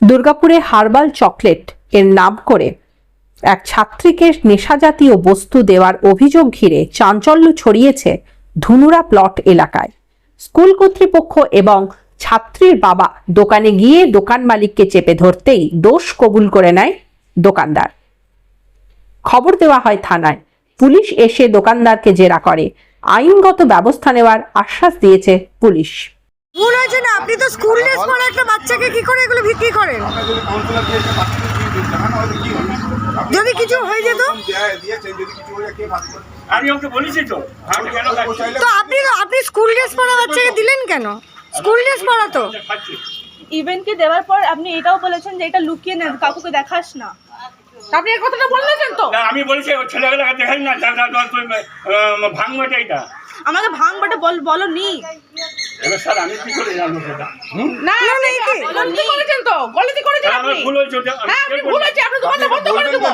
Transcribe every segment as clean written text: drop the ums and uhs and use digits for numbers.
দুর্গাপুরে herbal chocolate এর নাম করে এক ছাত্রীকে নেশাজাতীয় বস্তু দেওয়ার অভিযোগ ঘিরে চাঞ্চল্য ছড়িয়েছে ধুনুরা প্লট এলাকায়। স্কুল কর্তৃপক্ষ এবং ছাত্রীর বাবা দোকানে গিয়ে দোকান মালিককে চেপে ধরতেই দোষ কবুল করে নেয় দোকানদার। খবর দেওয়া হয় থানায়। পুলিশ এসে দোকানদারকে জেরা করে। আইনগত ব্যবস্থা নেওয়ার আশ্বাস দিয়েছে পুলিশ। ভুল হয়েছে না, আপনি তো স্কুল ড্রেস পরা একটা বাচ্চাকে কি করে এগুলো বিক্রি করেন? যদি কিছু হয়ে যেত আমি ওকে বলেছি তো আপনি স্কুল ড্রেস পরা বাচ্চাকে দিলেন কেন? স্কুল ড্রেস পরা তো ইভেন্টকে দেওয়ার পর আপনি এটাও বলেছেন যে এটা লুকিয়ে নেন, কাকুকে দেখাস না। আপনি এই কথাটা বললেন তো? না, আমি বলেছি ছেলেগুলোকে দেখাই না, ভাঙবাটা এটা আমাকে ভাঙবাটা বলনি। এবার স্যার আমি কি করে জানবো সেটা? না গলতি করেছেন তো, গলতি করেছেন আপনি। আমার ভুল হয়েছে ওটা। হ্যাঁ, আপনি ভুল হয়েছে, আপনি দোকানটা বন্ধ করে দেব।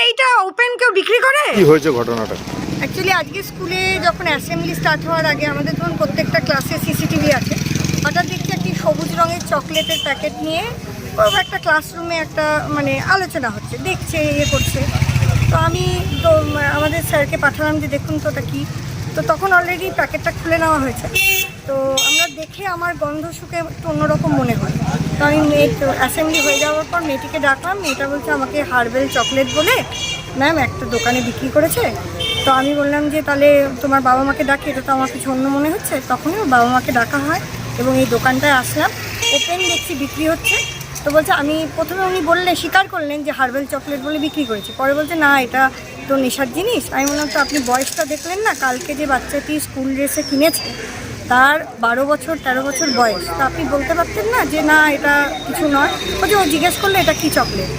এইটা ওপেন কেউ বিক্রি করে? কি হয়েছে ঘটনাটা? অ্যাকচুয়ালি আজকে স্কুলে যখন অ্যাসেম্বলি স্টার্ট হওয়ার আগে আমাদের ধরুন প্রত্যেকটা ক্লাসে সিসিটিভি আছে। হঠাৎ দেখছি একটি সবুজ রঙের চকলেটের প্যাকেট নিয়ে একটা ক্লাসরুমে একটা আলোচনা হচ্ছে, দেখছে, করছে। তো আমি তো আমাদের স্যারকে পাঠালাম যে দেখুন তো ওটা কী। তো তখন অলরেডি প্যাকেটটা খুলে নেওয়া হয়েছে। তো আমরা দেখে আমার গন্ধ শুকে একটু অন্যরকম মনে হয়। তো আমি অ্যাসেম্বলি হয়ে যাওয়ার পর মেয়েটিকে ডাকলাম। মেয়েটা বলছে আমাকে হার্বেল চকলেট বলে ম্যাম একটা দোকানে বিক্রি করেছে। তো আমি বললাম যে তাহলে তোমার বাবা মাকে ডাকি, এটা তো আমার কিছু অন্য মনে হচ্ছে। তখনই ওর বাবা মাকে ডাকা হয় এবং এই দোকানটায় আসলাম। ওপেন দেখছি বিক্রি হচ্ছে। তো বলছে আমি প্রথমে উনি বললেন, স্বীকার করলেন যে হার্বেল চকলেট বলে বিক্রি করেছে। পরে বলছে না এটা তো নেশার জিনিস। আমি বললাম তো আপনি বয়সটা দেখলেন না, কালকে যে বাচ্চাটি স্কুল ড্রেসে কিনেছে তার 12 বছর 13 বছর বয়স। তা আপনি বলতে পারতেন না যে না এটা কিছু নয়? বলছে ও জিজ্ঞেস করলে এটা কী চকলেট।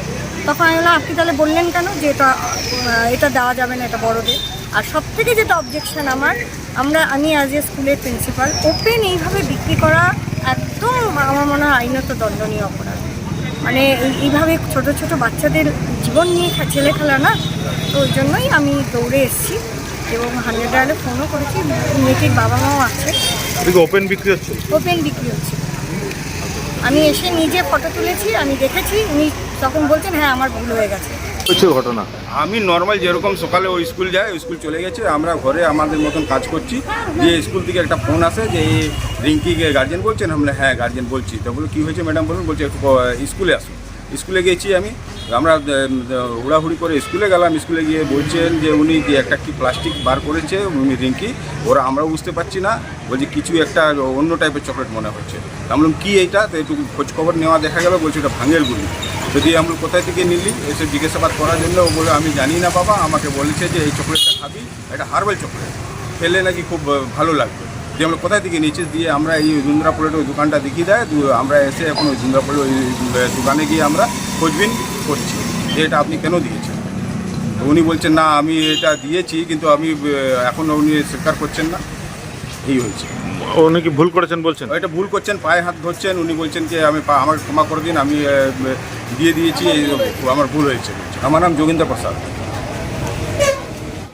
তখন আমি বললাম আপনি তাহলে বললেন কেন যে এটা দেওয়া যাবে না, এটা বড়দের। আর সব থেকে যেটা অবজেকশন আমি অ্যাজ এ স্কুলের প্রিন্সিপাল, ওপেন এইভাবে বিক্রি করা একদম আমার মনে হয় আইনত দণ্ডনীয় অপরাধ। এইভাবে ছোট ছোট বাচ্চাদের জীবন নিয়ে ছেলে খেলা না। তো ওই জন্যই আমি দৌড়ে এসেছি এবং 100 ডায়ালে ফোনও করেছি। মেয়েটির বাবা মাও আছে। ওপেন বিক্রি হচ্ছে? ওপেন বিক্রি হচ্ছে। আমি এসে নিজে ফটো তুলেছি, আমি দেখেছি। উনি তখন বলছেন হ্যাঁ আমার ভুল হয়ে গেছে। ঘটনা আমি নর্মাল যেরকম সকালে ওই স্কুল যায়, ওই স্কুল চলে গেছে, আমরা ঘরে আমাদের মতন কাজ করছি। যে স্কুল থেকে একটা ফোন আসে যে রিঙ্কিকে গার্জেন বলছেন। আমরা হ্যাঁ গার্জেন বলছি। তো বলো কী হয়েছে ম্যাডাম বলুন। বলছে একটু স্কুলে আসুন। স্কুলে গেছি আমরা হুড়াহুড়ি করে স্কুলে গেলাম। স্কুলে গিয়ে বলছেন যে উনি যে একটা কি প্লাস্টিক বার করেছে উনি রিঙ্কি, ওরা আমরাও বুঝতে পারছি না। বলছে কিছু একটা অন্য টাইপের চকলেট মনে হচ্ছে। আমরা কি এইটা, তো একটু খোঁজখবর নেওয়া দেখা গেল। বলছে এটা ভাঙের গুলি। যদি আমরা কোথায় থেকে নিলি এসে জিজ্ঞাসাবাদ করার জন্য ও বলে আমি জানি না বাবা, আমাকে বলেছে যে এই চকলেটটা খাবি, এটা হার্বাল চকলেট, খেলে নাকি খুব ভালো লাগবে। যে আমরা কোথায় থেকে নিয়েছি দিয়ে আমরা এই ধুন্দ্রাপুরের ওই দোকানটা দেখিয়ে দেয়। আমরা এসে এখন ওই ধুন্দ্রাপুরের ওই দোকানে গিয়ে আমরা খোঁজবিন করছি যে এটা আপনি কেন দিয়েছেন। তো উনি বলছেন না আমি এটা দিয়েছি, কিন্তু আমি এখন উনি স্বীকার করছেন না। এই হয়েছে। উনি কি ভুল করেছেন বলছেন? এটা ভুল করছেন, পায়ে হাত ধরছেন। উনি বলছেন যে আমাকে ক্ষমা করে দিন, আমি দিয়ে দিয়েছি, আমার ভুল হয়েছে। আমার নাম যোগেন্দ্র প্রসাদ।